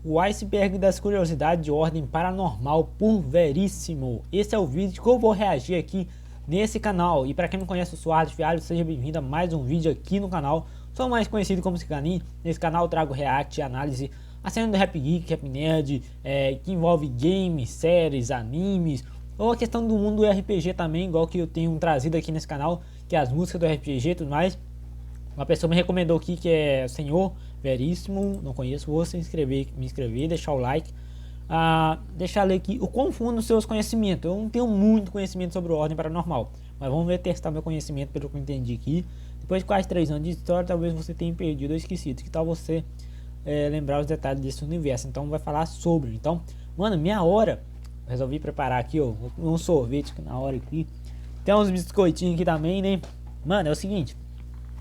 O iceberg das curiosidades de ordem paranormal por Veríssimo. Esse é o vídeo que eu vou reagir aqui nesse canal. E para quem não conhece, eu sou Ardis Fialho, seja bem-vindo a mais um vídeo aqui no canal. Sou mais conhecido como Cicanin. Nesse canal eu trago react, análise, a cena do Rap Geek, Rap Nerd, que envolve games, séries, animes, ou a questão do mundo do RPG também, igual que eu tenho trazido aqui nesse canal, que é as músicas do RPG e tudo mais. Uma pessoa me recomendou aqui, que é o Senhor Veríssimo, não conheço, vou me inscrever, deixar o like, deixar ler aqui o quão fundo os seus conhecimentos. Eu não tenho muito conhecimento sobre ordem paranormal, mas vamos ver, testar meu conhecimento pelo que eu entendi aqui. Depois de quase 3 anos de história, talvez você tenha perdido ou esquecido. Que tal você lembrar os detalhes desse universo? Então vai falar sobre. Então, mano, minha hora, resolvi preparar aqui, ó, um sorvete na hora aqui. Tem uns biscoitinhos aqui também, né? Mano, é o seguinte,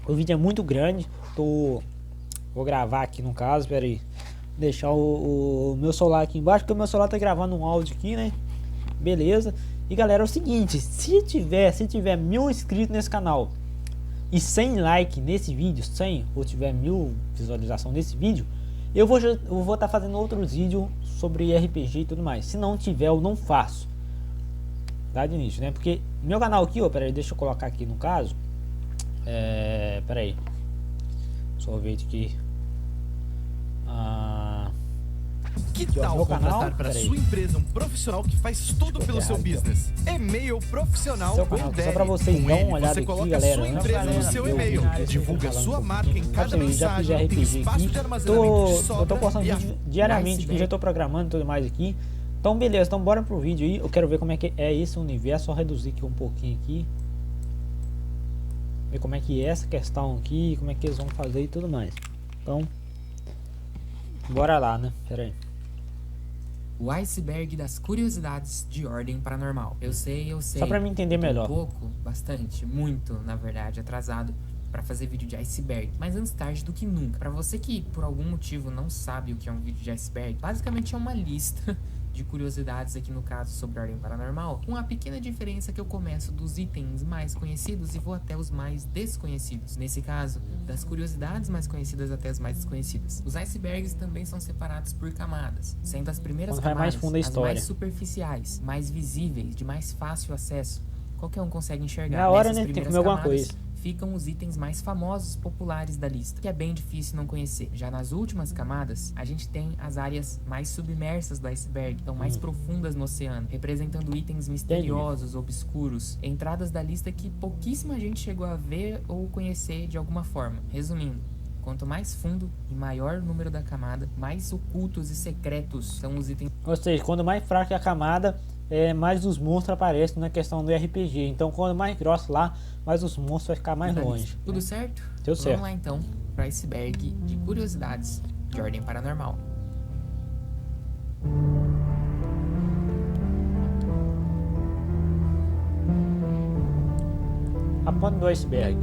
o vídeo é muito grande, vou gravar aqui no caso, espera aí, deixar o meu celular aqui embaixo, porque o meu celular tá gravando um áudio aqui, né? Beleza. E galera, é o seguinte, se tiver 1000 inscritos nesse canal e 100 like nesse vídeo, 100 ou tiver 1000 visualização nesse vídeo, eu vou estar fazendo outros vídeos sobre RPG e tudo mais. Se não tiver, eu não faço, tá, de início, né? Porque meu canal aqui, ó, peraí, deixa eu colocar aqui no caso, peraí, sorvete aqui. Que tal contratar para sua empresa um profissional que faz tudo pelo seu business? E-mail profissional com Só para vocês dar uma olhada aqui, galera. Sua empresa no seu e-mail, divulga sua marca em cada mensagem, tem espaço de armazenamento de sobra. Eu tô postando vídeo diariamente, que já tô programando e tudo mais aqui. Então beleza, então bora pro vídeo aí. Eu quero ver como é que é esse universo. Só reduzir aqui um pouquinho aqui, ver como é que é essa questão aqui, como é que eles vão fazer e tudo mais. Então bora lá, né? Pera aí. O iceberg das curiosidades de ordem paranormal. Eu sei. Só pra me entender melhor. Um pouco, bastante, muito, na verdade, atrasado pra fazer vídeo de iceberg. Mas antes tarde do que nunca. Pra você que, por algum motivo, não sabe o que é um vídeo de iceberg, basicamente é uma lista de curiosidades, aqui no caso sobre ordem paranormal, com a pequena diferença que eu começo dos itens mais conhecidos e vou até os mais desconhecidos. Nesse caso, das curiosidades mais conhecidas até as mais desconhecidas. Os icebergs também são separados por camadas, sendo as primeiras camadas as mais superficiais, mais visíveis, de mais fácil acesso. Qualquer um consegue enxergar. Na hora, né, tem que comer alguma coisa. Ficam os itens mais famosos, populares da lista, que é bem difícil não conhecer. Já nas últimas camadas, a gente tem as áreas mais submersas do iceberg, então mais profundas no oceano, representando itens misteriosos, obscuros, entradas da lista que pouquíssima gente chegou a ver ou conhecer de alguma forma. Resumindo, quanto mais fundo e maior o número da camada, mais ocultos e secretos são os itens. Ou seja, quando mais fraca é a camada, mais os monstros aparecem na questão do RPG. Então quando mais grosso lá, mais os monstros vai ficar mais longe. Tudo certo? Deu certo. Vamos lá então para iceberg de curiosidades de ordem paranormal. A ponta do iceberg.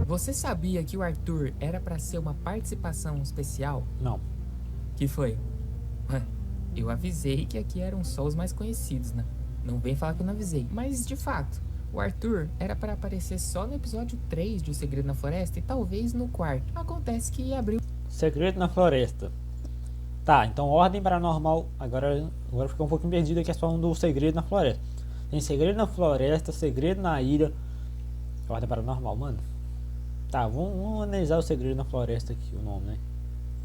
Você sabia que o Arthur era para ser uma participação especial? Não. Que foi? Eu avisei que aqui eram só os mais conhecidos, né? Não vem falar que eu não avisei. Mas, de fato, o Arthur era para aparecer só no episódio 3 de O Segredo na Floresta e talvez no 4º. Acontece que abriu... Segredo na Floresta. Tá, então ordem paranormal. Agora ficou um pouquinho perdido aqui a questão do Segredo na Floresta. Tem Segredo na Floresta, Segredo na Ilha. Ordem paranormal, mano. Tá, vamos analisar o Segredo na Floresta aqui, o nome, né?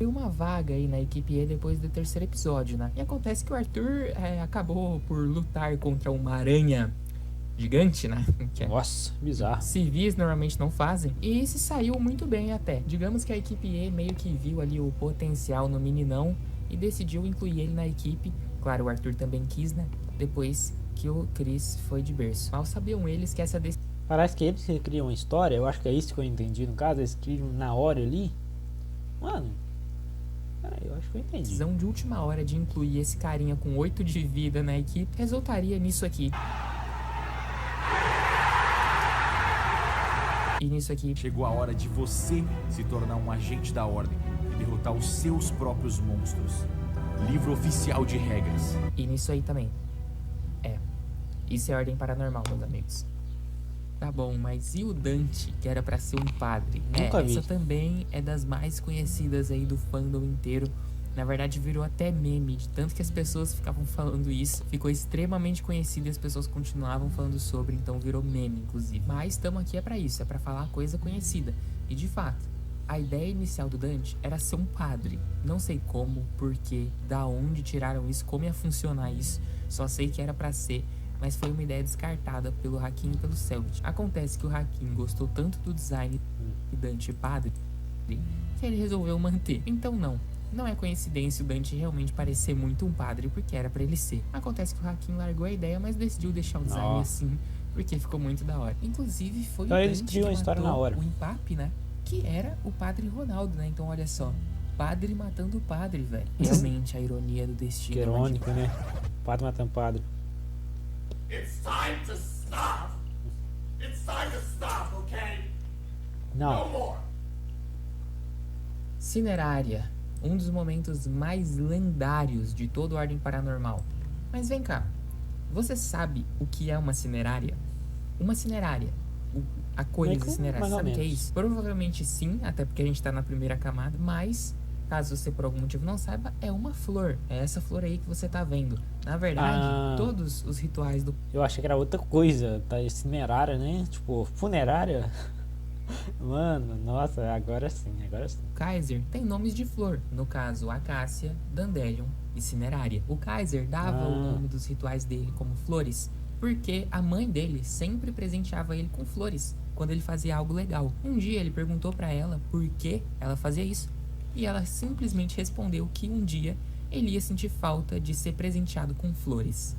Uma vaga aí na equipe E depois do 3º episódio, né? E acontece que o Arthur acabou por lutar contra uma aranha gigante, né? Que nossa, bizarro. Civis normalmente não fazem. E se saiu muito bem até. Digamos que a equipe E meio que viu ali o potencial no meninão e decidiu incluir ele na equipe. Claro, o Arthur também quis, né? Depois que o Chris foi de berço. Mal sabiam eles que essa decisão... Parece que eles criam uma história. Eu acho que é isso que eu entendi no caso. Eles criam na hora ali. Mano... eu acho que eu entendi. A decisão de última hora de incluir esse carinha com 8 de vida na equipe resultaria nisso aqui. E nisso aqui. Chegou a hora de você se tornar um agente da ordem e derrotar os seus próprios monstros. Livro oficial de regras. E nisso aí também. Isso é ordem paranormal, meus amigos. Tá bom, mas e o Dante, que era pra ser um padre? Nunca vi. Essa também é das mais conhecidas aí do fandom inteiro. Na verdade, virou até meme, de tanto que as pessoas ficavam falando isso. Ficou extremamente conhecido e as pessoas continuavam falando sobre, então virou meme, inclusive. Mas estamos aqui é pra isso, é pra falar coisa conhecida. E de fato, a ideia inicial do Dante era ser um padre. Não sei como, porquê, da onde tiraram isso, como ia funcionar isso. Só sei que era pra ser, mas foi uma ideia descartada pelo Hakim e pelo Selbit. Acontece que o Hakim gostou tanto do design do Dante padre que ele resolveu manter. Então não é coincidência o Dante realmente parecer muito um padre, porque era pra ele ser. Acontece que o Hakim largou a ideia, mas decidiu deixar o design assim, porque ficou muito da hora. Inclusive foi Então o eles Dante criam que a história matou na hora. o Impape, né? Que era o Padre Ronaldo, né? Então olha só, padre matando o padre, velho. Realmente a ironia do destino. Que irônico, né? Padre matando padre. It's time to stop. It's time to stop, okay? No Não. more. Cinerária, um dos momentos mais lendários de todo Ordem Paranormal. Mas vem cá, você sabe o que é uma cinerária? Uma cinerária, a coisa Meio que cinerária, mais ou sabe o que é menos. isso? Provavelmente sim, até porque a gente tá na primeira camada, mas caso você por algum motivo não saiba, é uma flor. É essa flor aí que você tá vendo. Na verdade, todos os rituais do Eu achei que era outra coisa, tá? Cinerária, né? Tipo, funerária. Mano, nossa, agora sim. Kaiser tem nomes de flor, no caso Acácia, Dandelion e Cinerária. O Kaiser dava o nome dos rituais dele como flores, porque a mãe dele sempre presenteava ele com flores quando ele fazia algo legal. Um dia ele perguntou pra ela por que ela fazia isso, e ela simplesmente respondeu que um dia ele ia sentir falta de ser presenteado com flores.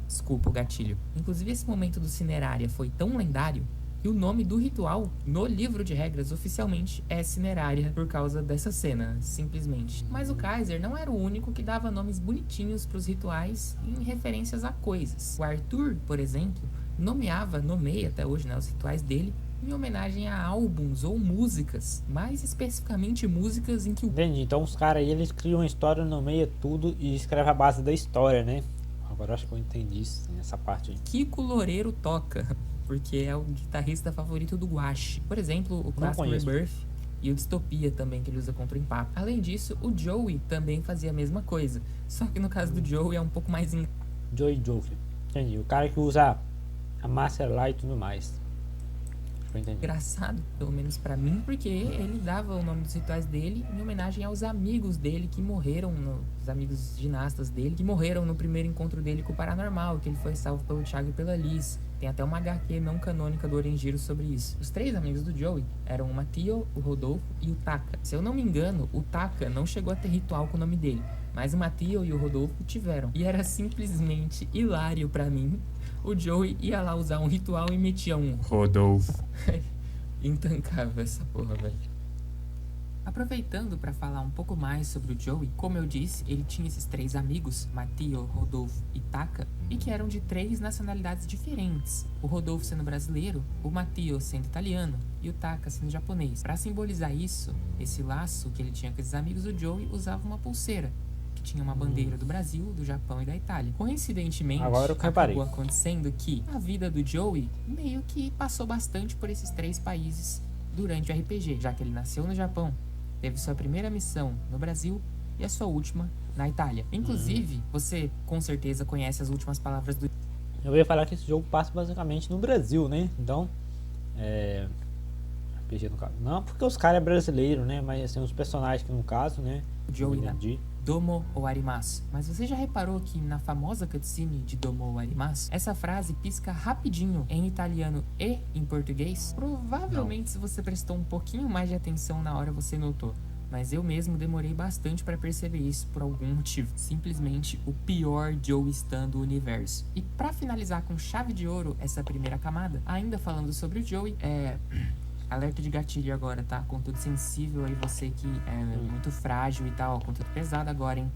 Desculpa o gatilho. Inclusive esse momento do Cinerária foi tão lendário e o nome do ritual no livro de regras oficialmente é Cinerária por causa dessa cena, simplesmente. Mas o Kaiser não era o único que dava nomes bonitinhos para os rituais em referências a coisas. O Arthur, por exemplo, nomeia até hoje, né, os rituais dele em homenagem a álbuns ou músicas, mais especificamente músicas em que o Entendi. Então os caras aí, eles criam uma história, nomeia tudo e escreve a base da história, né? Agora acho que eu entendi isso, essa parte aí. Kiko Loureiro toca, porque é o guitarrista favorito do Guache. Por exemplo, o clássico conheço. Rebirth e o Dystopia também, que ele usa contra o Impape. Além disso, o Joey também fazia a mesma coisa, só que no caso do Joey é um pouco mais Joey Joffrey. Entendi. O cara que usa a Master Light e tudo mais. Acho que eu entendi. engraçado, pelo menos pra mim, porque ele dava o nome dos rituais dele em homenagem aos amigos dele que morreram, os amigos ginastas dele, que morreram no primeiro encontro dele com o Paranormal, que ele foi salvo pelo Thiago e pela Liz. Tem até uma HQ não canônica do Orengiro sobre isso. Os três amigos do Joey eram o Mateo, o Rodolfo e o Taka. Se eu não me engano, o Taka não chegou a ter ritual com o nome dele, mas o Mateo e o Rodolfo tiveram. E era simplesmente hilário pra mim. O Joey ia lá usar um ritual e metia um Rodolfo. Intancável essa porra, velho. Aproveitando para falar um pouco mais sobre o Joey, como eu disse, ele tinha esses três amigos, Mateo, Rodolfo e Taka, e que eram de três nacionalidades diferentes. O Rodolfo sendo brasileiro, o Mateo sendo italiano e o Taka sendo japonês. Para simbolizar isso, esse laço que ele tinha com esses amigos, o Joey usava uma pulseira que tinha uma bandeira do Brasil, do Japão e da Itália. Coincidentemente, Agora eu reparei. acabou acontecendo que a vida do Joey meio que passou bastante por esses três países durante o RPG, já que ele nasceu no Japão, teve sua primeira missão no Brasil e a sua última na Itália. Inclusive, você com certeza conhece as últimas palavras do Eu ia falar que esse jogo passa basicamente no Brasil, né? Então, RPG no caso. Não porque os caras é brasileiro, né? Mas assim, os personagens que no caso, né? Joey, eu né? entendi. Domo ou Arimasu. Mas você já reparou que na famosa cutscene de Domo ou Arimasu, essa frase pisca rapidinho em italiano e em português? Provavelmente se você prestou um pouquinho mais de atenção na hora você notou. Mas eu mesmo demorei bastante para perceber isso por algum motivo. Simplesmente o pior Joey Stan do universo. E para finalizar com chave de ouro essa primeira camada, ainda falando sobre o Joey, alerta de gatilho agora, tá? Conteúdo sensível aí, você que é muito frágil e tal. Conteúdo pesado agora, hein?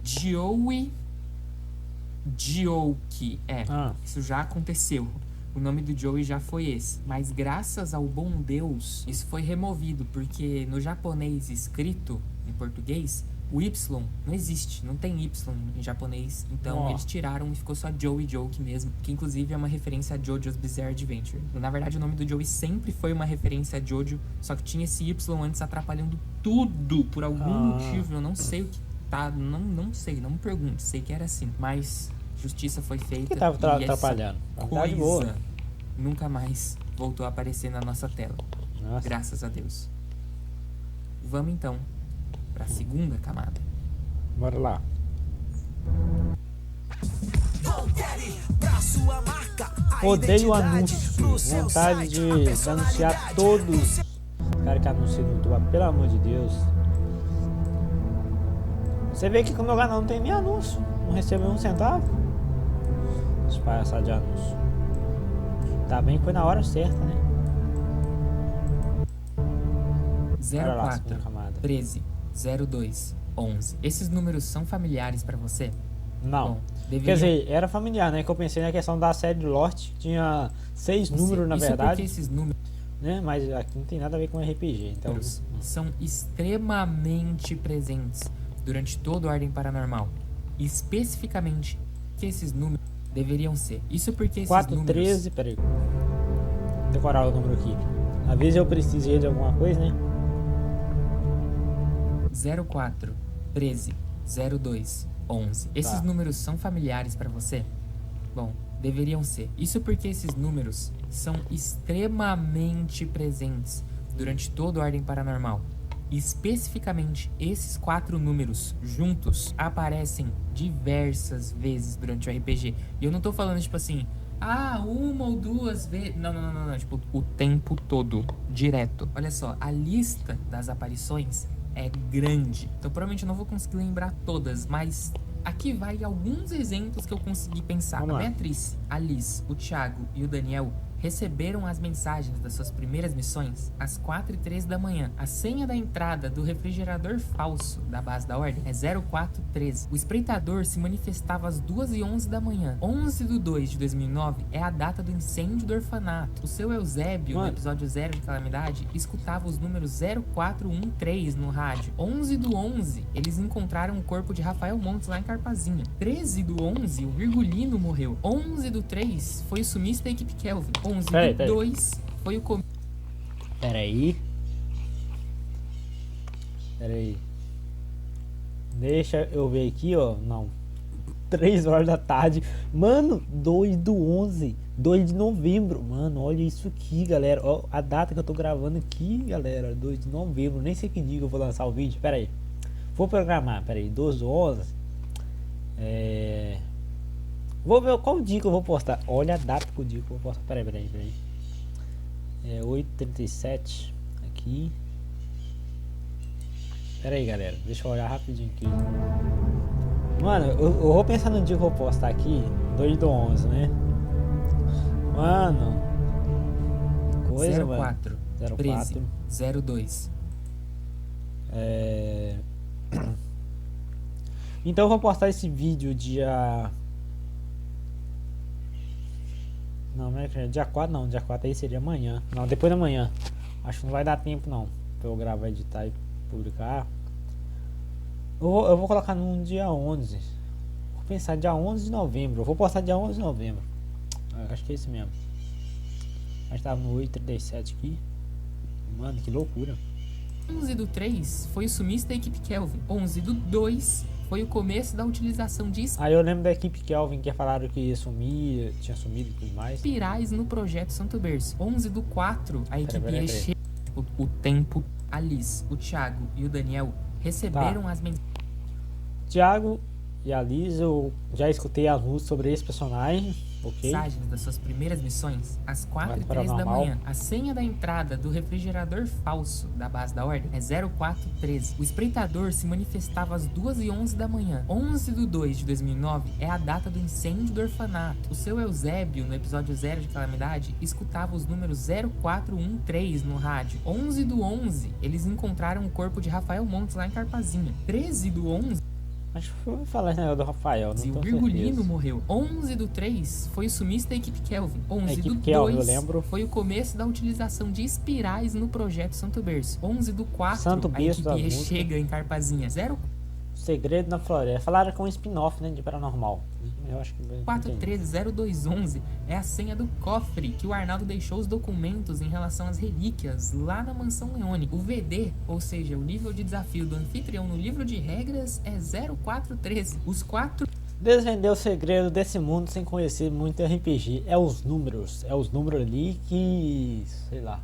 Joey. Isso já aconteceu. O nome do Joey já foi esse. Mas graças ao bom Deus, isso foi removido. Porque no japonês escrito, em português, O Y não existe, não tem Y em japonês, então eles tiraram e ficou só Joey Joke mesmo, que inclusive é uma referência a JoJo's Bizarre Adventure. Na verdade, o nome do Joey sempre foi uma referência a Jojo, só que tinha esse Y antes atrapalhando tudo por algum motivo, eu não sei o que tá, não sei, não me pergunte, sei que era assim, mas justiça foi feita. Que tava atrapalhando? Coisa boa. Nunca mais voltou a aparecer na nossa tela. Nossa. Graças a Deus. Vamos então para a segunda camada. Bora lá. Odeio anúncio. Vontade de anunciar todos. Cara que anuncia no YouTube, pelo amor de Deus. Você vê que com o meu canal não tem nem anúncio. Não recebo um centavo. Os palhaçados de anúncio. Tá bem que foi na hora certa, né? 04 13 02 11. Esses números são familiares pra você? Não. Bom, Quer dizer, era familiar, né? Que eu pensei na questão da série de Lost. Tinha 6 números, na verdade. Porque esses números, né? Mas aqui não tem nada a ver com RPG. Então são extremamente presentes durante toda a Ordem Paranormal. Especificamente, que esses números deveriam ser. Isso porque esses 4, números... 13... Peraí. Vou decorar o número aqui. Às vezes eu preciso de alguma coisa, né? 04 13 02 11. Esses números são familiares para você? Bom, deveriam ser. Isso porque esses números são extremamente presentes durante toda a Ordem Paranormal. Especificamente, esses 4 números juntos aparecem diversas vezes durante o RPG. E eu não tô falando tipo assim, uma ou duas vezes. Não. Tipo, o tempo todo, direto. Olha só, a lista das aparições é grande. Então provavelmente eu não vou conseguir lembrar todas, mas aqui vai alguns exemplos que eu consegui pensar. A Beatriz, a Liz, o Thiago e o Daniel receberam as mensagens das suas primeiras missões às 4h13 da manhã. A senha da entrada do refrigerador falso da base da ordem é 0413. O espreitador se manifestava às 2h11 da manhã. 11/2 de 2009 é a data do incêndio do orfanato. O seu Eusébio, no episódio 0 de Calamidade, escutava os números 0413 no rádio. 11/11, eles encontraram o corpo de Rafael Montes lá em Carpazinha. 13/11, o Virgulino morreu. 11/3 foi o sumiço da equipe Kelvin. 11/2 foi o começo. Peraí. Deixa eu ver aqui, ó. Não. 3 horas da tarde. Mano, 2/11. 2 de novembro. Mano, olha isso aqui, galera. Ó, a data que eu tô gravando aqui, galera. 2 de novembro. Nem sei que dia que eu vou lançar o vídeo. Peraí. Vou programar. Peraí. 2/11. Vou ver qual dia que eu vou postar. Olha a data que o dia que eu vou postar. Peraí. É 8h37 aqui. Peraí, galera. Deixa eu olhar rapidinho aqui. Mano, eu vou pensar no dia que eu vou postar aqui. 2/11, né? Mano. Coisa, 04 13 02. Então eu vou postar esse vídeo dia... Não é dia 4 não, dia 4 aí seria amanhã. Não, depois da manhã. Acho que não vai dar tempo não pra eu gravar, editar e publicar. Eu vou colocar no dia 11. Vou pensar dia 11 de novembro. Eu vou postar dia 11 de novembro. Acho que é esse mesmo. Mas tava no 8h37 aqui. Mano, que loucura. 11/3 foi o sumiço da equipe Kelvin. 11/2 foi o começo da utilização de eu lembro da equipe Kelvin que falaram que ia sumir, tinha sumido e tudo mais. Espirais no projeto Santo Berço. 11/4 a equipe Recheio. O tempo, a Liz, o Thiago e o Daniel receberam as mensagens. Thiago e a Liz, eu já escutei as luzes sobre esse personagem. Ok. Mensagens das suas primeiras missões às 4h13 da manhã. A senha da entrada do refrigerador falso da base da ordem é 0413. O espreitador se manifestava às 2h11 da manhã. 11/2 de 2009 é a data do incêndio do orfanato. O seu Eusébio, no episódio 0 de Calamidade, escutava os números 0413 no rádio. 11/11, eles encontraram o corpo de Rafael Montes lá em Carpazinha. 13/11, acho que eu vou falar esse negócio do Rafael. E o Virgulino morreu. 11/3 foi o sumiço da equipe Kelvin. 11/2 foi o começo da utilização de espirais no projeto Santo Berço. 11/4 a equipe chega em Carpazinha. Segredo na Floresta. Falaram que é um spin-off, né, de Paranormal. Eu acho que... 4130211 é a senha do cofre que o Arnaldo deixou os documentos em relação às relíquias lá na Mansão Leone. O VD, ou seja, o nível de desafio do anfitrião no livro de regras é 0413. Os 4... Desvendeu o segredo desse mundo sem conhecer muito RPG. É os números ali que... sei lá.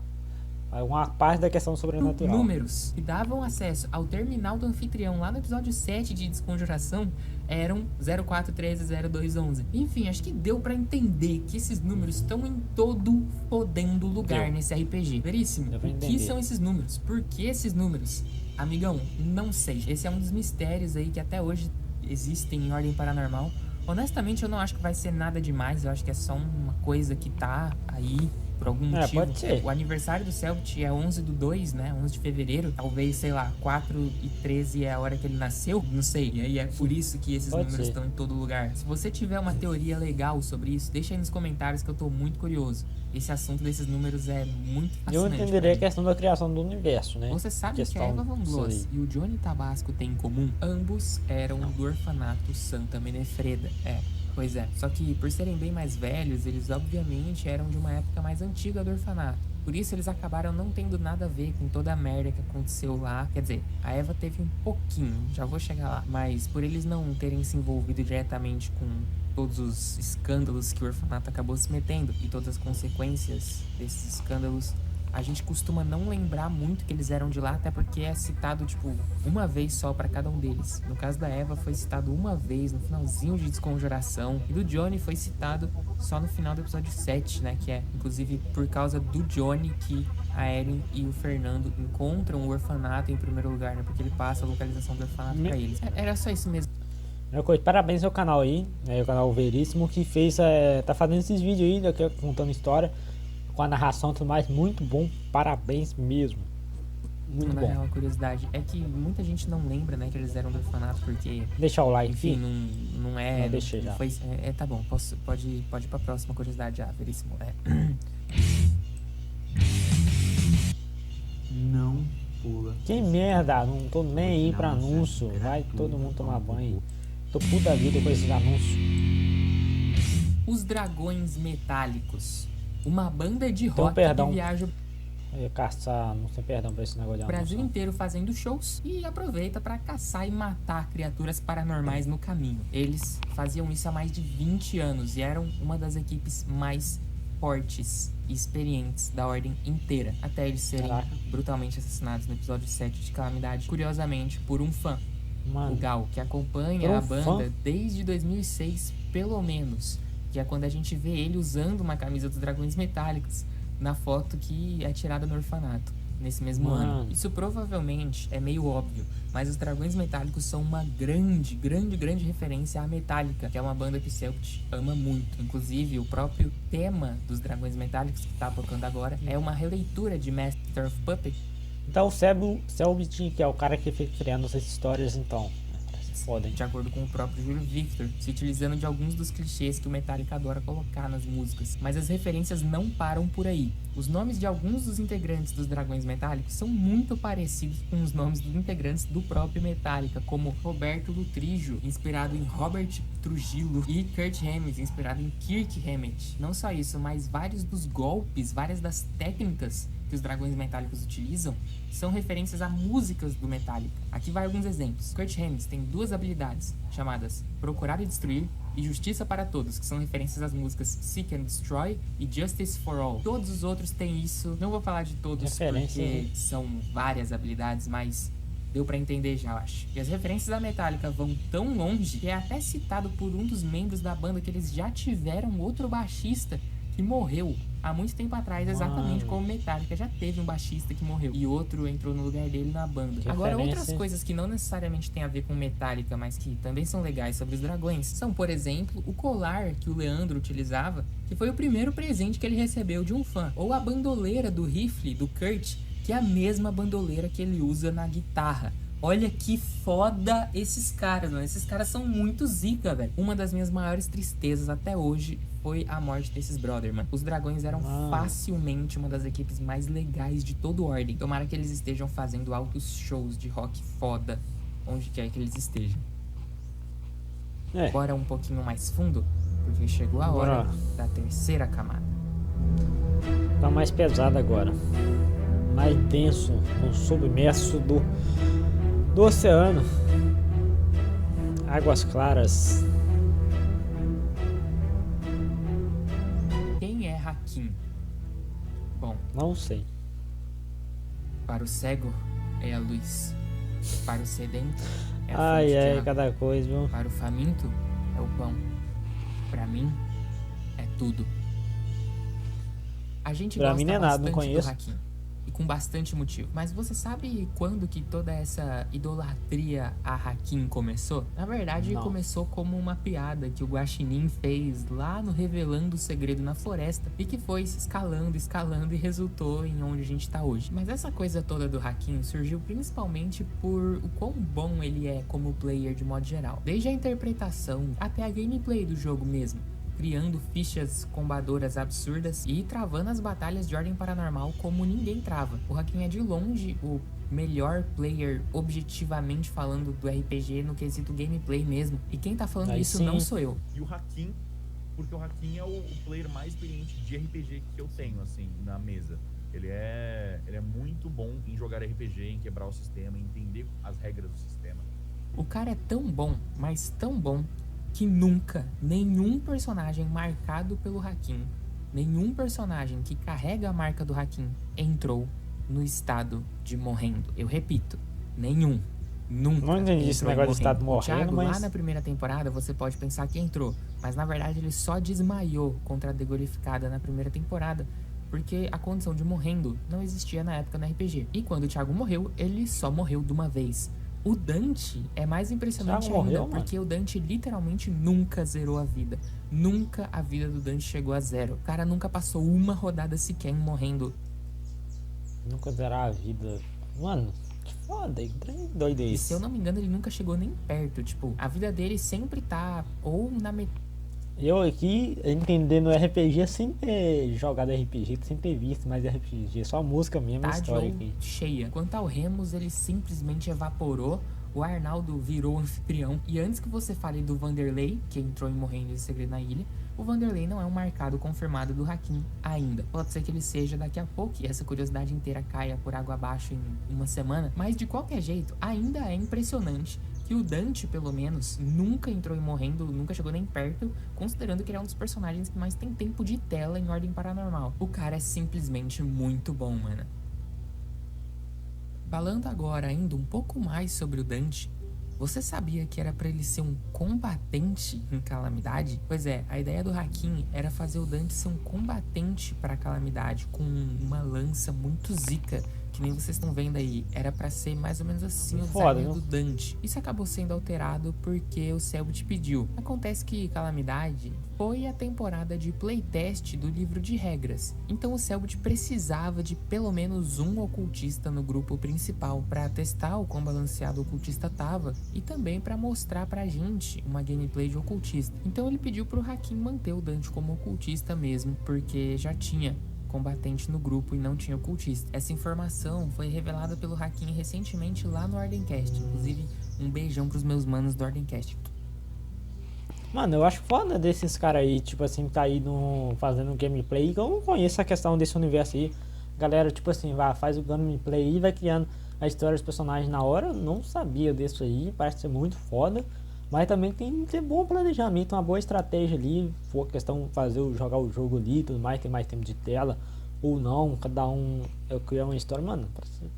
Uma parte da questão sobrenatural. Números que davam acesso ao terminal do anfitrião lá no episódio 7 de Desconjuração eram 04130211. Enfim, acho que deu pra entender que esses números estão em todo fodendo lugar nesse RPG. Veríssimo, o que são esses números? Por que esses números? Amigão, não sei. Esse é um dos mistérios aí que até hoje existem em Ordem Paranormal. Honestamente, eu não acho que vai ser nada demais. Eu acho que é só uma coisa que tá aí por algum motivo. Pode ser. O aniversário do Selbit é 11/2, né? 11 de fevereiro. Talvez, sei lá, 4/13 é a hora que ele nasceu. Não sei. E aí é por isso que esses números estão em todo lugar. Se você tiver uma teoria legal sobre isso, deixa aí nos comentários que eu tô muito curioso. Esse assunto desses números é muito fascinante. Eu entenderei a questão da criação do universo, né? Você sabe que a Eva Van Bloss e o Johnny Tabasco têm em comum? Ambos eram do orfanato Santa Menefreda. Pois é, só que por serem bem mais velhos, eles obviamente eram de uma época mais antiga do orfanato. Por isso eles acabaram não tendo nada a ver com toda a merda que aconteceu lá. Quer dizer, a Eva teve um pouquinho, já vou chegar lá. Mas por eles não terem se envolvido diretamente com todos os escândalos que o orfanato acabou se metendo e todas as consequências desses escândalos, a gente costuma não lembrar muito que eles eram de lá, até porque é citado, tipo, uma vez só pra cada um deles. No caso da Eva, foi citado uma vez no finalzinho de Desconjuração. E do Johnny foi citado só no final do episódio 7, né? Que é, inclusive, por causa do Johnny que a Eren e o Fernando encontram o orfanato em primeiro lugar, né? Porque ele passa a localização do orfanato pra eles. Era só isso mesmo. Parabéns ao canal aí, o canal Veríssimo, que fez, tá fazendo esses vídeos aí, daqui, contando história, com a narração e tudo mais, muito bom, parabéns mesmo, muito bom. Uma curiosidade é que muita gente não lembra, né, que eles eram do orfanato, porque... Deixa o like, enfim, não é... Não, deixei já. Foi, tá bom, pode ir pra próxima curiosidade já, Veríssimo. Não pula. Que merda, não tô nem aí pra anúncio, vai todo mundo tomar banho. Tô puta da vida com esses anúncios. Os Dragões Metálicos. Uma banda de rock que viaja Eu ia caçar, não sei, perdão pra esse negócio de o Brasil inteiro fazendo shows e aproveita pra caçar e matar criaturas paranormais no caminho. Eles faziam isso há mais de 20 anos e eram uma das equipes mais fortes e experientes da Ordem inteira, até eles serem brutalmente assassinados no episódio 7 de Calamidade, curiosamente, por um fã. O Gal, que acompanha a banda desde 2006, pelo menos, que é quando a gente vê ele usando uma camisa dos Dragões Metálicos na foto que é tirada no orfanato, nesse mesmo ano. Isso provavelmente é meio óbvio, mas os Dragões Metálicos são uma grande referência à Metallica, que é uma banda que o Selbit ama muito. Inclusive, o próprio tema dos Dragões Metálicos, que tá tocando agora, é uma releitura de Master of Puppets. Então o Selbit, que é o cara que fica criando essas histórias, então... De acordo com o próprio Júlio Victor, se utilizando de alguns dos clichês que o Metallica adora colocar nas músicas. Mas as referências não param por aí. Os nomes de alguns dos integrantes dos Dragões Metálicos são muito parecidos com os nomes dos integrantes do próprio Metallica, como Roberto Lutrijo, inspirado em Robert Trujillo, e Kurt Hammett, inspirado em Kirk Hammett. Não só isso, mas vários dos golpes, várias das técnicas que os Dragões Metálicos utilizam são referências a músicas do Metallica. Aqui vai alguns exemplos. Kurt Hammett tem duas habilidades chamadas Procurar e Destruir e Justiça para Todos, que são referências às músicas Seek and Destroy e Justice for All. Todos os outros têm isso. Não vou falar de todos porque são várias habilidades, mas deu pra entender já, eu acho. E as referências da Metallica vão tão longe que é até citado por um dos membros da banda que eles já tiveram outro baixista que morreu há muito tempo atrás, exatamente como Metallica já teve um baixista que morreu e outro entrou no lugar dele na banda. Agora, outras coisas que não necessariamente tem a ver com Metallica, mas que também são legais sobre os dragões, são, por exemplo, o colar que o Leandro utilizava, que foi o primeiro presente que ele recebeu de um fã, ou a bandoleira do rifle do Kurt, que é a mesma bandoleira que ele usa na guitarra. Olha que foda esses caras, mano. Esses caras são muito zica, velho. Uma das minhas maiores tristezas até hoje foi a morte desses brother, mano. Os Dragões eram facilmente uma das equipes mais legais de todo Ordem. Tomara que eles estejam fazendo altos shows de rock foda onde quer que eles estejam. É, Bora um pouquinho mais fundo, porque chegou a hora da terceira camada. tá mais pesado agora. Mais denso, no submerso do oceano. Águas claras. Quem é Hakim? Bom, Não sei. para o cego é a luz. Para o sedento é a Ai, fonte de ai, água. cada coisa, viu? Para o faminto é o pão. Para mim é tudo. A gente Pra gosta mim não é nada, não bastante do conheço. Hakim. E com bastante motivo. Mas você sabe quando que toda essa idolatria a Hakim começou? Na verdade, Não. começou como uma piada que o Guaxinim fez lá no Revelando o Segredo na Floresta e que foi se escalando e resultou em onde a gente tá hoje. Mas essa coisa toda do Hakim surgiu principalmente por o quão bom ele é como player de modo geral. Desde a interpretação até a gameplay do jogo mesmo, criando fichas combadoras absurdas e travando as batalhas de ordem paranormal como ninguém trava. O Hakim é de longe o melhor player, objetivamente falando, do RPG no quesito gameplay mesmo. E quem tá falando Aí isso sim. não sou eu. E o Hakim, porque o Hakim é o player mais experiente de RPG que eu tenho, assim, na mesa. Ele é muito bom em jogar RPG, em quebrar o sistema, em entender as regras do sistema. O cara é tão bom, mas tão bom, que nunca nenhum personagem marcado pelo Hakim, nenhum personagem que carrega a marca do Hakim entrou no estado de morrendo. Eu repito, nenhum. Nunca. Não entendi esse entrou em negócio de estado O morrendo, Thiago, lá mas... na primeira temporada, você pode pensar que entrou, mas na verdade ele só desmaiou contra a Degolificada na primeira temporada, porque a condição de morrendo não existia na época no RPG. E quando o Thiago morreu, ele só morreu de uma vez. O Dante é mais impressionante Thiago ainda, morreu, mano? porque o Dante literalmente nunca zerou a vida. Nunca a vida do Dante chegou a zero. O cara nunca passou uma rodada sequer morrendo. Nunca zerar a vida. Mano, que foda, que trem doido é E esse? se eu não me engano, ele nunca chegou nem perto. Tipo, a vida dele sempre tá ou na metade Eu aqui, entendendo RPG, sem ter jogado RPG, sem ter visto mais RPG, só música mesmo, história ou aqui. cheia. Quanto ao Remus, ele simplesmente evaporou. O Arnaldo virou anfitrião. E antes que você fale do Vanderlei, que entrou em Morrendo de Segredo na Ilha, o Vanderlei não é um marcado confirmado do Hakim ainda. Pode ser que ele seja daqui a pouco e essa curiosidade inteira caia por água abaixo em uma semana. Mas de qualquer jeito, ainda é impressionante que o Dante, pelo menos, nunca entrou em Morrendo, nunca chegou nem perto, considerando que ele é um dos personagens que mais tem tempo de tela em Ordem Paranormal. O cara é simplesmente muito bom, mano. Falando agora ainda um pouco mais sobre o Dante, você sabia que era pra ele ser um combatente em Calamidade? Pois é, a ideia do Hakim era fazer o Dante ser um combatente pra Calamidade, com uma lança muito zica, que nem vocês estão vendo aí. Era pra ser mais ou menos assim o Foda, design viu? do Dante. Isso acabou sendo alterado porque o Selbit pediu. Acontece que Calamidade foi a temporada de playtest do livro de regras. Então o Selbit precisava de pelo menos um ocultista no grupo principal pra testar o quão balanceado o ocultista tava e também pra mostrar pra gente uma gameplay de ocultista. Então ele pediu pro Hakim manter o Dante como ocultista mesmo, porque já tinha combatente no grupo e não tinha ocultista. Essa informação foi revelada pelo Hakim recentemente lá no Ordencast. Inclusive, um beijão pros meus manos do Ordencast. Mano, eu acho foda desses caras aí, tipo assim, tá aí fazendo gameplay, que eu não conheço a questão desse universo aí. Galera, tipo assim, faz o gameplay aí, vai criando a história dos personagens na hora. Eu não sabia disso aí, parece ser muito foda. Mas também tem que ter bom planejamento, uma boa estratégia ali. For questão de jogar o jogo ali e tudo mais, tem mais tempo de tela ou não. Cada um criar uma história, mano. Tem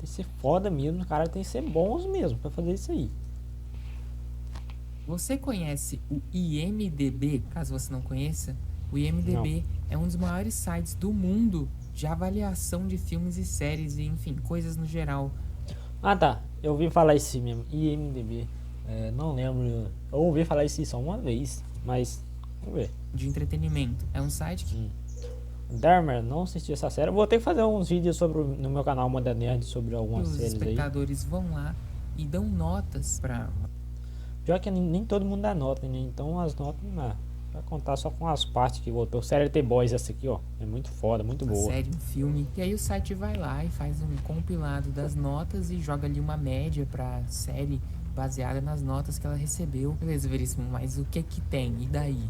que ser foda mesmo, os caras tem que ser bons mesmo pra fazer isso aí. Você conhece o IMDb? Caso você não conheça, o IMDb é um dos maiores sites do mundo de avaliação de filmes e séries e, enfim, coisas no geral. Ah tá, eu ouvi falar isso mesmo, IMDb. Não lembro, eu ouvi falar isso só uma vez, mas vamos ver. De entretenimento. É um site que Dahmer, não assisti essa série. Eu vou ter que fazer uns vídeos no meu canal Moda Nerd sobre algumas os séries aí. espectadores vão lá e dão notas pra... Pior que nem todo mundo dá nota, né? Então as notas não dá. Vai contar só com as partes que voltou. Série The Boys essa aqui, ó. É muito foda, muito uma boa. série, um filme. E aí o site vai lá e faz um compilado das notas e joga ali uma média pra série baseada nas notas que ela recebeu. Beleza, Veríssimo, mas o que que tem? E daí?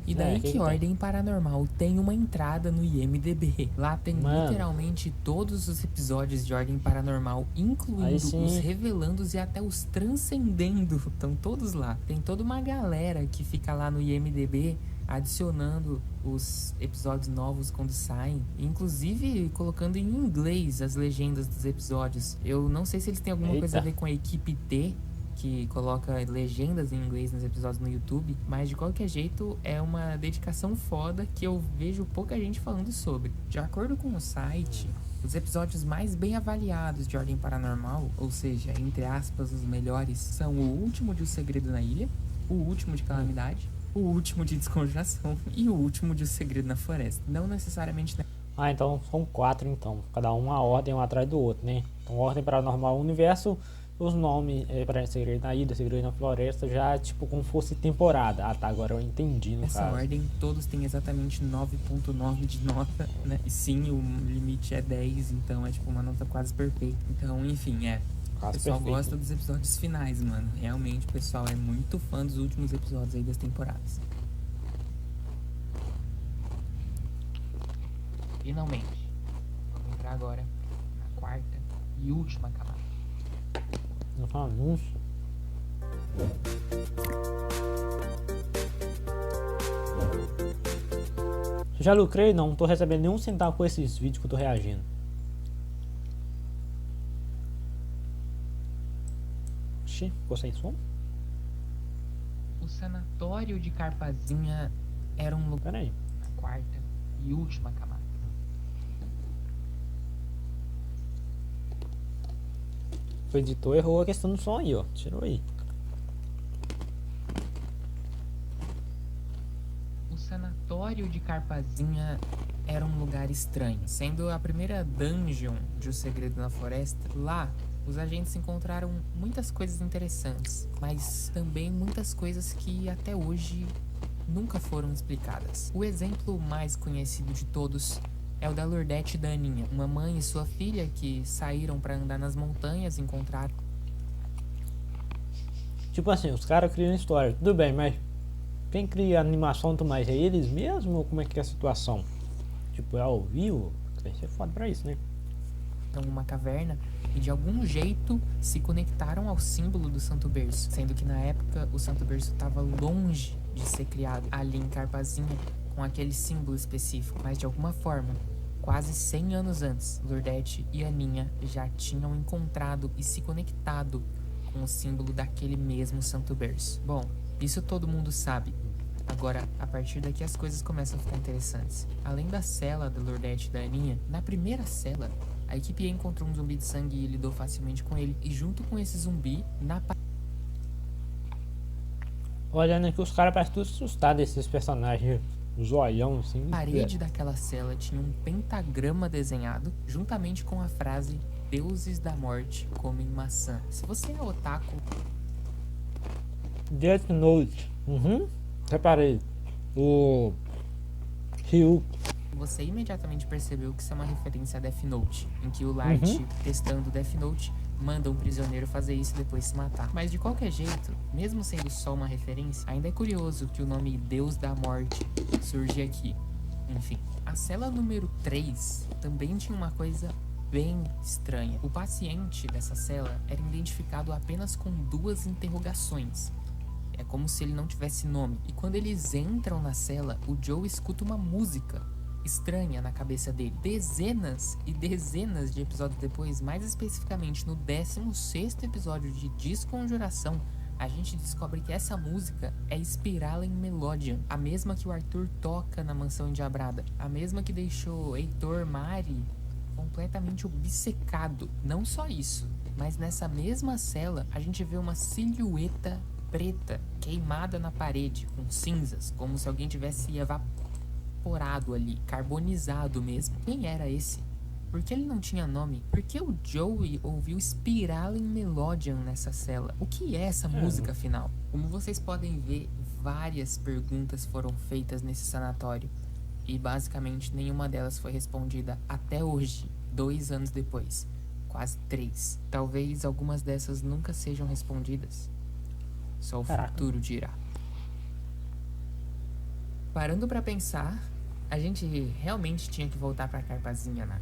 E daí que que tem? Ordem Paranormal tem uma entrada no IMDb. Lá tem Mano. literalmente todos os episódios de Ordem Paranormal, incluindo Aí sim. os revelandos e até os transcendendo. Estão todos lá. Tem toda uma galera que fica lá no IMDb adicionando os episódios novos quando saem, inclusive colocando em inglês as legendas dos episódios. Eu não sei se eles têm alguma coisa a ver com a equipe T, que coloca legendas em inglês nos episódios no YouTube, mas de qualquer jeito é uma dedicação foda que eu vejo pouca gente falando sobre. De acordo com o site, os episódios mais bem avaliados de Ordem Paranormal, ou seja, entre aspas, os melhores, são o último de O Segredo na Ilha, o último de Calamidade, o último de Desconjuração e o último de O Segredo na Floresta. Não necessariamente... Ah, então são 4 então. Cada uma ordem um atrás do outro, né? Então Ordem Paranormal Universo, os nomes para Segredo na Ilha, Segredo na Floresta, já tipo como fosse temporada. Ah tá, agora eu entendi no Essa caso. ordem, todos têm exatamente 9.9 de nota, né? E sim, o limite é 10, então é tipo uma nota quase perfeita. Então, enfim, o Quase pessoal perfeito. gosta dos episódios finais, mano. Realmente, o pessoal é muito fã dos últimos episódios aí das temporadas. Finalmente, vamos entrar agora na quarta e última camada. Não fala anúncio. Já lucrei? Não tô recebendo nenhum centavo com esses vídeos que eu tô reagindo. Oxi, ficou sem som? O sanatório de Carpazinha era um lugar Pera aí. na quarta e última camada. O editor errou a questão do som aí, ó. Tirou aí. O sanatório de Carpazinha era um lugar estranho. Sendo a primeira dungeon de O Segredo na Floresta, lá os agentes encontraram muitas coisas interessantes, mas também muitas coisas que até hoje nunca foram explicadas. O exemplo mais conhecido de todos é o da Lourdette e da Aninha, uma mãe e sua filha que saíram para andar nas montanhas e encontraram. Tipo assim, os caras criam história. Tudo bem, mas quem cria a animação do mais é eles mesmos ou como é que é a situação? Tipo, é ao vivo? Tem que ser foda pra isso, né? Uma caverna e de algum jeito se conectaram ao símbolo do Santo Berço, sendo que na época o Santo Berço estava longe de ser criado ali em Carpazinha com aquele símbolo específico, mas de alguma forma, quase 100 anos antes, Lourdette e Aninha já tinham encontrado e se conectado com o símbolo daquele mesmo Santo Berço. Bom, isso todo mundo sabe. Agora, a partir daqui as coisas começam a ficar interessantes. Além da cela da Lourdette e da Aninha, na primeira cela, a equipe encontrou um zumbi de sangue e lidou facilmente com ele. E junto com esse zumbi, na Olhando aqui, os caras parecem tudo assustados, esses personagens. Os olhão, assim. parede daquela cela tinha um pentagrama desenhado, juntamente com a frase "Deuses da morte comem maçã". Se você é otaku, Death Note. Reparei. O Ryu. você imediatamente percebeu que isso é uma referência a Death Note, em que o Light, testando Death Note, manda um prisioneiro fazer isso e depois se matar. Mas de qualquer jeito, mesmo sendo só uma referência, ainda é curioso que o nome Deus da Morte surge aqui. Enfim, a cela número 3 também tinha uma coisa bem estranha. O paciente dessa cela era identificado apenas com 2 interrogações. É como se ele não tivesse nome. E quando eles entram na cela, o Joe escuta uma música estranha na cabeça dele. Dezenas e dezenas de episódios depois, mais especificamente no 16º episódio de Desconjuração, a gente descobre que essa música é Spiraling Melodian, a mesma que o Arthur toca na Mansão Endiabrada, a mesma que deixou Heitor Mari completamente obcecado. Não só isso, mas nessa mesma cela a gente vê uma silhueta preta queimada na parede com cinzas, como se alguém tivesse evaporado ali, carbonizado mesmo. Quem era esse? Por que ele não tinha nome? Por que o Joey ouviu Spiraling Melodian nessa cela? O que é essa música afinal? Como vocês podem ver, várias perguntas foram feitas nesse sanatório e basicamente nenhuma delas foi respondida até hoje, 2 anos depois, quase 3. Talvez algumas dessas nunca sejam respondidas. Só o futuro dirá. Parando pra pensar, a gente realmente tinha que voltar pra Carpazinha, né?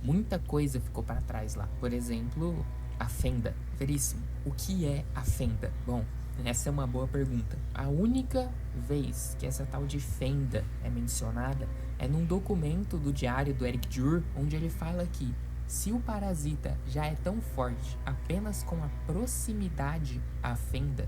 Muita coisa ficou para trás lá. Por exemplo, a Fenda. Veríssimo, o que é a Fenda? Bom, essa é uma boa pergunta. A única vez que essa tal de Fenda é mencionada é num documento do diário do Eric Jur, onde ele fala que se o parasita já é tão forte apenas com a proximidade à Fenda,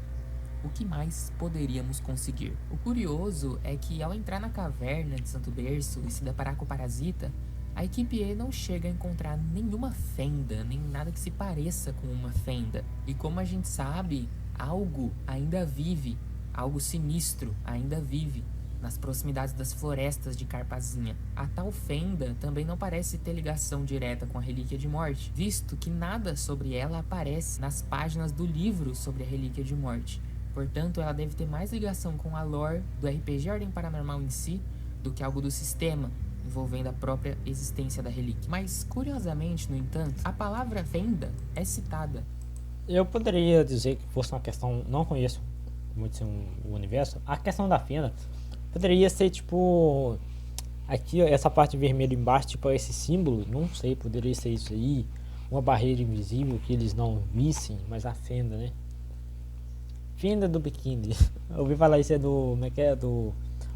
o que mais poderíamos conseguir? O curioso é que ao entrar na caverna de Santo Berço e se deparar com o parasita, a equipe E não chega a encontrar nenhuma fenda, nem nada que se pareça com uma fenda. E como a gente sabe, algo ainda vive, algo sinistro ainda vive nas proximidades das florestas de Carpazinha. A tal fenda também não parece ter ligação direta com a Relíquia de Morte, visto que nada sobre ela aparece nas páginas do livro sobre a Relíquia de Morte. Portanto, ela deve ter mais ligação com a lore do RPG Ordem Paranormal em si do que algo do sistema, envolvendo a própria existência da relíquia. Mas, curiosamente, no entanto, a palavra fenda é citada. Eu poderia dizer que fosse uma questão, não conheço muito o universo, a questão da fenda poderia ser tipo, aqui ó, essa parte vermelha embaixo, tipo esse símbolo, não sei, poderia ser isso aí, uma barreira invisível que eles não vissem, mas a fenda, né? Fenda do biquíni. Eu ouvi falar isso do, como é que é, do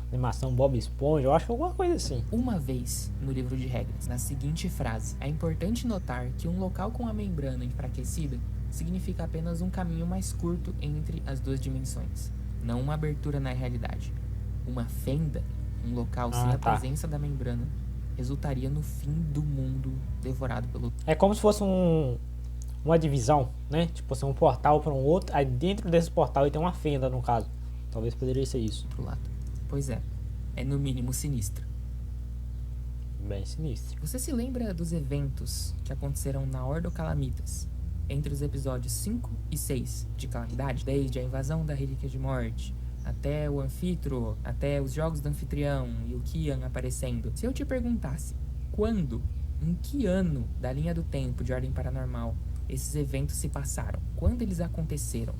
animação Bob Esponja, eu acho que alguma coisa assim. Uma vez no livro de regras, na seguinte frase: é importante notar que um local com a membrana enfraquecida significa apenas um caminho mais curto entre as duas dimensões, não uma abertura na realidade. Uma fenda, um local sem a presença da membrana, resultaria no fim do mundo devorado pelo... É como se fosse uma divisão, né? Tipo assim, um portal para um outro, aí dentro desse portal tem uma fenda, no caso. Talvez poderia ser isso. Pro lado. Pois é no mínimo sinistro. Bem sinistro. Você se lembra dos eventos que aconteceram na Ordo Calamitas entre os episódios 5 e 6 de Calamidade? Desde a invasão da Relíquia de Morte, até o Anfitro, até os jogos do Anfitrião e o Kian aparecendo. Se eu te perguntasse quando, em que ano da linha do tempo de Ordem Paranormal esses eventos se passaram, quando eles aconteceram,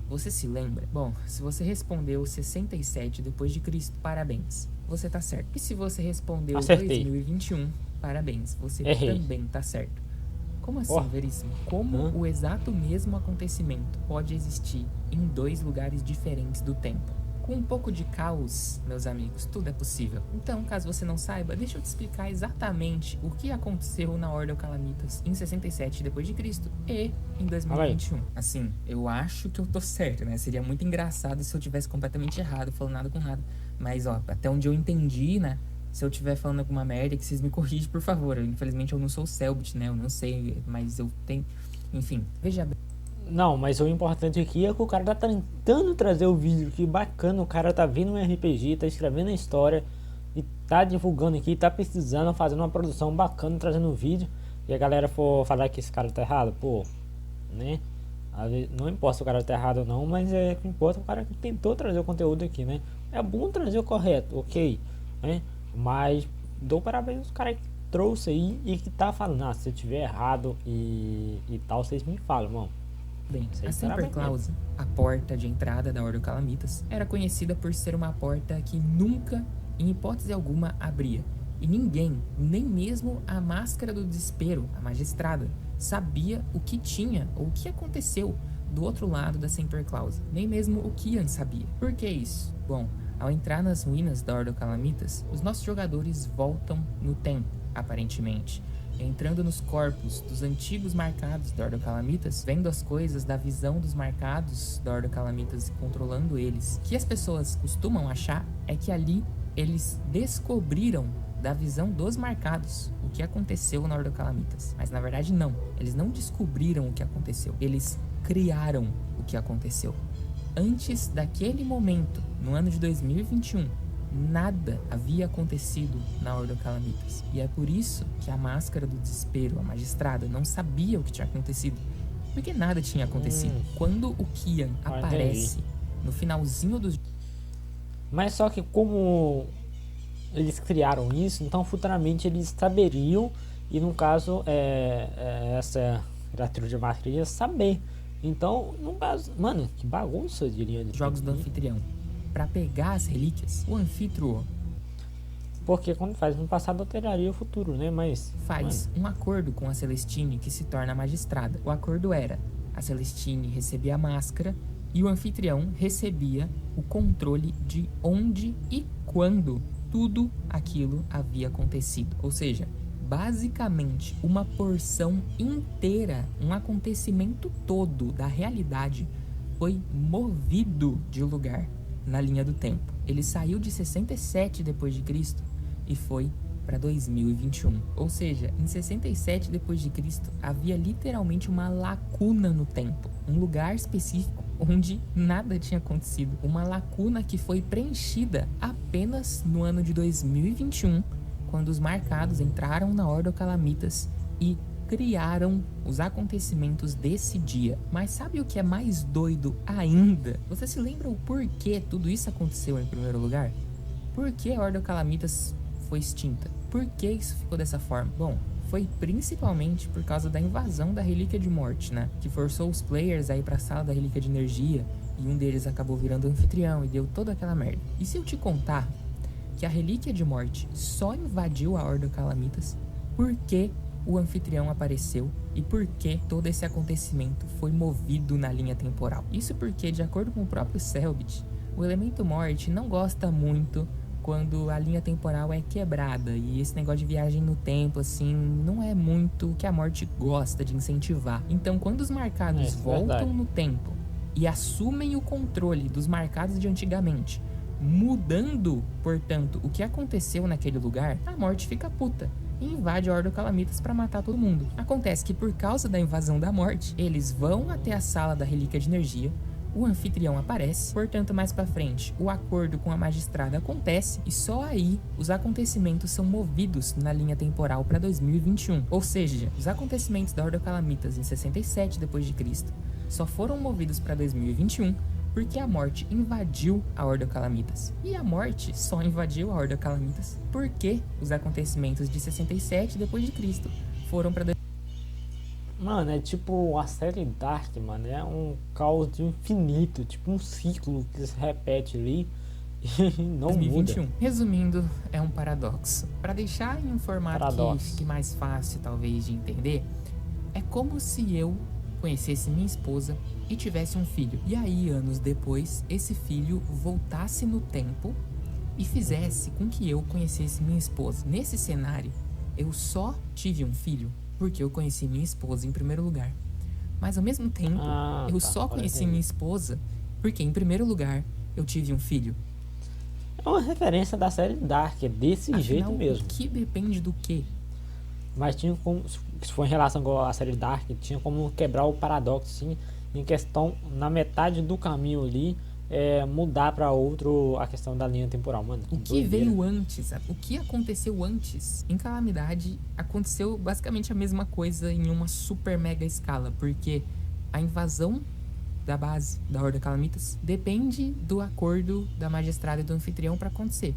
você se lembra? Bom, se você respondeu 67 depois de Cristo, parabéns, você tá certo. E se você respondeu Acertei. 2021, parabéns, você Errei. também tá certo. Como assim, Veríssimo? Como o exato mesmo acontecimento pode existir em 2 lugares diferentes do tempo? Com um pouco de caos, meus amigos, tudo é possível. Então, caso você não saiba, deixa eu te explicar exatamente o que aconteceu na Ordo Calamitas em 67 depois de Cristo e em 2021. Assim, eu acho que eu tô certo, né? Seria muito engraçado se eu tivesse completamente errado, falando nada com nada. Mas, ó, até onde eu entendi, né? Se eu estiver falando alguma merda, que vocês me corrigem, por favor. Infelizmente, eu não sou o Selbit, né? Eu não sei, mas eu tenho... Enfim, veja bem. Não, mas o importante aqui é que o cara tá tentando trazer o vídeo, que bacana, o cara tá vendo um RPG, tá escrevendo a história e tá divulgando aqui, tá pesquisando, fazendo uma produção bacana, trazendo um vídeo, e a galera for falar que esse cara tá errado, pô, né? Não importa se o cara tá errado ou não, mas é que importa o cara que tentou trazer o conteúdo aqui, né? É bom trazer o correto, ok, né? Mas dou parabéns aos caras que trouxe aí e que tá falando, se eu tiver errado e tal, vocês me falam, mano. Bem, a Semper Clause, a porta de entrada da Ordo Calamitas, era conhecida por ser uma porta que nunca, em hipótese alguma, abria. E ninguém, nem mesmo a Máscara do Desespero, a magistrada, sabia o que tinha ou o que aconteceu do outro lado da Semper Clause. Nem mesmo o Kian sabia. Por que isso? Bom, ao entrar nas ruínas da Ordo Calamitas, os nossos jogadores voltam no tempo, aparentemente, entrando nos corpos dos antigos marcados da Ordo Calamitas, vendo as coisas da visão dos marcados da Ordo Calamitas e controlando eles. O que as pessoas costumam achar é que ali eles descobriram da visão dos marcados o que aconteceu na Ordo Calamitas. Mas na verdade não, eles não descobriram o que aconteceu, eles criaram o que aconteceu. Antes daquele momento, no ano de 2021, nada havia acontecido na Ordo Calamitas. E é por isso que a Máscara do Desespero, a magistrada, não sabia o que tinha acontecido. Porque nada tinha acontecido. Quando o Kian aparece no finalzinho dos... Mas só que como eles criaram isso, então futuramente eles saberiam, e no caso essa criatura de matriz ia saber. Então, no caso, mano, que bagunça, eu diria. Jogos do anfitrião. Para pegar as relíquias, o anfitrião Porque quando faz no passado alteraria o futuro, né? Mas faz um acordo com a Celestine que se torna a magistrada. O acordo era: a Celestine recebia a máscara e o anfitrião recebia o controle de onde e quando tudo aquilo havia acontecido. Ou seja, basicamente uma porção inteira, um acontecimento todo da realidade foi movido de lugar na linha do tempo. Ele saiu de 67 depois de Cristo e foi para 2021. Ou seja, em 67 depois de Cristo havia literalmente uma lacuna no tempo, um lugar específico onde nada tinha acontecido, uma lacuna que foi preenchida apenas no ano de 2021, quando os marcados entraram na Ordo Calamitas e criaram os acontecimentos desse dia. Mas sabe o que é mais doido ainda? Você se lembra o porquê tudo isso aconteceu em primeiro lugar? Por que a Ordo Calamitas foi extinta? Por que isso ficou dessa forma? Bom, foi principalmente por causa da invasão da Relíquia de Morte, né? Que forçou os players a ir pra sala da Relíquia de Energia e um deles acabou virando anfitrião e deu toda aquela merda. E se eu te contar que a Relíquia de Morte só invadiu a Ordo Calamitas porque o anfitrião apareceu e porque todo esse acontecimento foi movido na linha temporal? Isso porque, de acordo com o próprio Selbit, o elemento morte não gosta muito quando a linha temporal é quebrada, e esse negócio de viagem no tempo, assim, não é muito o que a morte gosta de incentivar. Então, quando os marcados voltam no tempo e assumem o controle dos marcados de antigamente, mudando, portanto, o que aconteceu naquele lugar, a morte fica puta e invade a Ordo Calamitas para matar todo mundo. Acontece que, por causa da invasão da morte, eles vão até a sala da Relíquia de Energia, o anfitrião aparece, portanto, mais pra frente, o acordo com a magistrada acontece e só aí os acontecimentos são movidos na linha temporal para 2021. Ou seja, os acontecimentos da Ordo Calamitas em 67 d.C. só foram movidos para 2021 porque a morte invadiu a Ordo Calamitas. E a morte só invadiu a Ordo Calamitas porque os acontecimentos de 67 d.C. foram para... Mano, é tipo a série Dark, mano, é um caos de infinito, tipo um ciclo que se repete ali e não 2021. muda. Resumindo, é um paradoxo. Para deixar em um formato que fique mais fácil, talvez, de entender, é como se eu conhecesse minha esposa e tivesse um filho. E aí, anos depois, esse filho voltasse no tempo e fizesse com que eu conhecesse minha esposa. Nesse cenário, eu só tive um filho porque eu conheci minha esposa em primeiro lugar. Mas ao mesmo tempo, eu só conheci minha esposa porque, em primeiro lugar, eu tive um filho. É uma referência da série Dark, é desse Afinal, jeito mesmo. O que depende do quê? Mas tinha como, se for em relação com a série Dark, tinha como quebrar o paradoxo, sim, em questão, na metade do caminho ali, mudar para outro a questão da linha temporal, mano. O que veio antes, sabe? O que aconteceu antes? Em Calamidade, aconteceu basicamente a mesma coisa em uma super mega escala, porque a invasão da base da Ordo Calamitas depende do acordo da magistrada e do anfitrião para acontecer.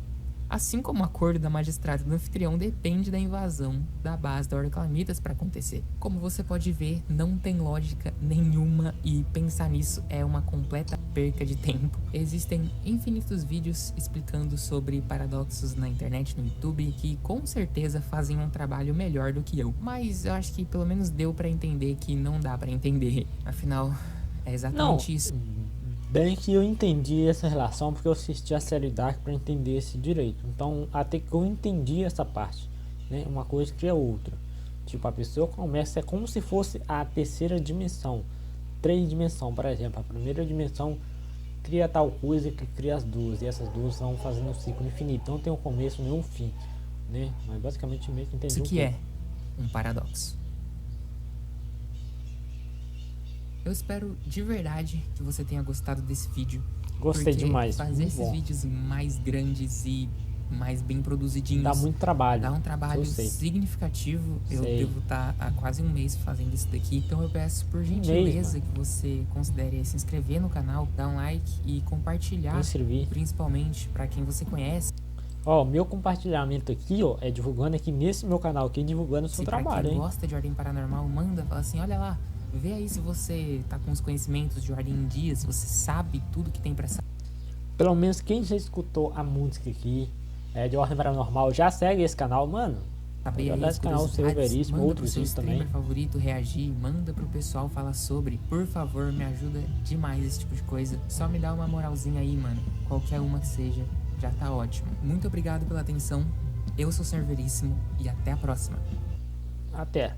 Assim como o acordo da magistrada e do anfitrião depende da invasão da base da Ordo Calamitas para acontecer. Como você pode ver, não tem lógica nenhuma e pensar nisso é uma completa perca de tempo. Existem infinitos vídeos explicando sobre paradoxos na internet, no YouTube, que com certeza fazem um trabalho melhor do que eu. Mas eu acho que pelo menos deu para entender que não dá para entender. Afinal, é exatamente isso. Bem que eu entendi essa relação porque eu assisti a série Dark para entender esse direito. Então, até que eu entendi essa parte, né? Uma coisa cria outra. Tipo, a pessoa começa, é como se fosse a terceira dimensão. 3 dimensões, por exemplo. A primeira dimensão cria tal coisa que cria as duas. E essas duas vão fazendo um ciclo infinito. Não tem um começo nem um fim, né? Mas basicamente meio que entendi. Isso que é um paradoxo. Eu espero de verdade que você tenha gostado desse vídeo. Gostei demais. Fazer esses vídeos mais grandes e mais bem produzidinhos. Dá muito trabalho. Dá um trabalho eu sei. significativo. Eu Sei. devo estar há quase um mês fazendo isso daqui. Então eu peço por gentileza que você considere se inscrever no canal, dar um like e compartilhar, Inscrever. principalmente para quem você conhece. Ó, meu compartilhamento aqui, ó, é divulgando aqui nesse meu canal aqui, divulgando o seu Se pra trabalho, quem hein? gosta de Ordem Paranormal, manda, fala assim, olha lá, vê aí se você tá com os conhecimentos de Ordem em dia, se você sabe tudo que tem pra saber. Pelo menos quem já escutou a música aqui de Ordem Paranormal já segue esse canal, mano. Saber aí Olha as esse canal seu curiosidades, Veríssimo, manda outros pro seu vídeos também. streamer favorito reagir, manda pro pessoal falar sobre. Por favor, me ajuda demais esse tipo de coisa. Só me dá uma moralzinha aí, mano. Qualquer uma que seja, já tá ótimo. Muito obrigado pela atenção. Eu sou o Senhor Veríssimo e até a próxima. Até.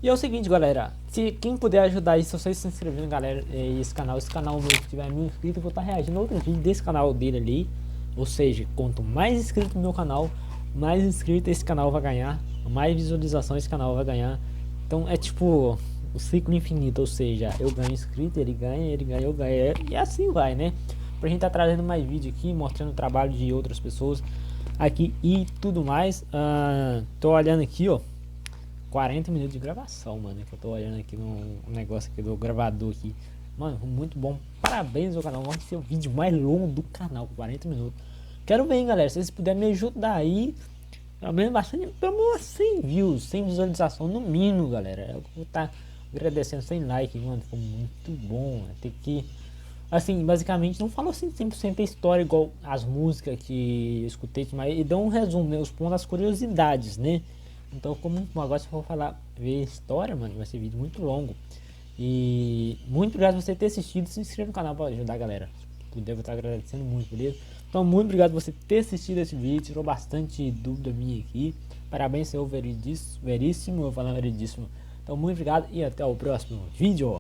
E é o seguinte, galera, se quem puder ajudar aí, se vocês se inscreverem, galera, esse canal meu que tiver 1000 inscritos, eu vou estar reagindo a outro vídeo desse canal dele ali. Ou seja, quanto mais inscritos no meu canal, mais inscritos esse canal vai ganhar, mais visualização esse canal vai ganhar. Então é tipo o ciclo infinito, ou seja, eu ganho inscrito, ele ganha, eu ganho, e assim vai, né? Pra gente tá trazendo mais vídeo aqui, mostrando o trabalho de outras pessoas aqui e tudo mais. Tô olhando aqui, ó, 40 minutos de gravação, mano, que eu tô olhando aqui no negócio aqui do gravador aqui. Mano, muito bom, parabéns ao canal, vai ser o vídeo mais longo do canal, 40 minutos. Quero ver, hein, galera, se vocês puderem me ajudar aí, pelo menos bastante, pelo menos 100 views, 100 visualização no mínimo, galera. Eu vou estar agradecendo 100 likes, mano, ficou muito bom, tem que... Assim, basicamente, não falo assim 100% a história igual as músicas que eu escutei, mas e dão um resumo, né, os pontos das curiosidades, né? Então, como agora se eu for falar, ver história, mano, vai ser vídeo muito longo. E muito obrigado por você ter assistido. Se inscreva no canal para ajudar a galera. Se puder, eu vou estar agradecendo muito, beleza? Então, muito obrigado por você ter assistido esse vídeo. Tirou bastante dúvida minha aqui. Parabéns, seu Veríssimo. Eu falando Veríssimo. Então, muito obrigado e até o próximo vídeo.